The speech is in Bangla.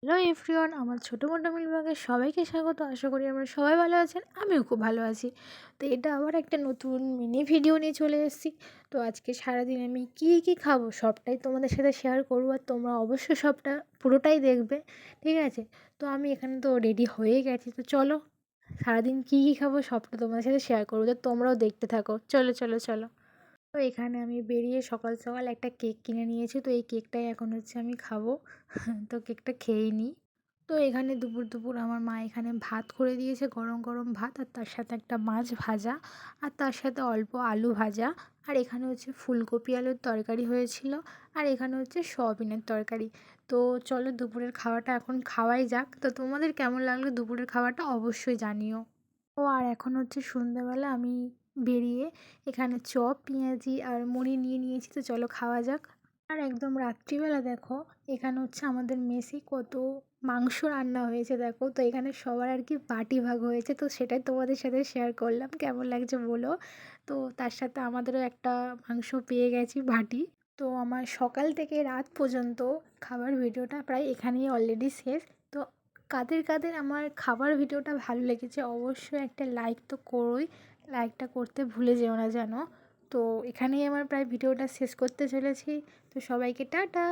হ্যালো এভরিওয়ান, আমার ছোটো মোটো মিলবাগে সবাইকে স্বাগত। আশা করি আমরা সবাই ভালো আছেন, আমিও খুব ভালো আছি। তো এটা আবার একটা নতুন মিনি ভিডিও নিয়ে চলে এসেছি। তো আজকে সারাদিন আমি কী কী খাবো সবটাই তোমাদের সাথে শেয়ার করবো, আর তোমরা অবশ্যই সবটা পুরোটাই দেখবে, ঠিক আছে? তো আমি এখানে তো রেডি হয়ে গেছি, তো চলো সারাদিন কী কী খাবো সবটা তোমাদের সাথে শেয়ার করবো, তো তোমরাও দেখতে থাকো। চলো চলো চলো। তো এখানে আমি বেরিয়ে সকাল সকাল একটা কেক কিনে নিয়েছি, তো এই কেকটাই এখন হচ্ছে আমি খাবো। তো কেকটা খেয়েই নিই। তো এখানে দুপুর দুপুর আমার মা এখানে ভাত করে দিয়েছে, গরম গরম ভাত, আর তার সাথে একটা মাছ ভাজা, আর তার সাথে অল্প আলু ভাজা, আর এখানে হচ্ছে ফুলকপি আলুর তরকারি হয়েছিল, আর এখানে হচ্ছে সয়াবিনের তরকারি। তো চলো দুপুরের খাওয়াটা এখন খাওয়াই যাক। তো তোমাদের কেমন লাগলো দুপুরের খাওয়াটা অবশ্যই জানিও। ও আর এখন হচ্ছে সন্ধ্যাবেলা আমি বেরিয়ে এখানে চপ, পেঁয়াজি আর মুড়ি নিয়ে নিয়েছি, তো চলো খাওয়া যাক। আর একদম রাত্রিবেলা দেখো, এখানে হচ্ছে আমাদের মেসে কত মাংস রান্না হয়েছে দেখো। তো এখানে সবার আর কি পার্টি ভাগ হয়েছে, তো সেটাই তোমাদের সাথে শেয়ার করলাম, কেমন লাগছে বলো। তো তার সাথে আমাদেরও একটা মাংস পেয়ে গেছি ভাটি। তো আমার সকাল থেকে রাত পর্যন্ত খাবার ভিডিওটা প্রায় এখানেই অলরেডি শেষ। তো কাদের কাদের আমার খাবার ভিডিওটা ভালো লেগেছে অবশ্যই একটা লাইক তো করোই, লাইকটা করতে ভুলে যেও না যেন। তো এখানেই আমার প্রায় ভিডিওটা শেষ করতে চলেছি। তো সবাইকে টাটা।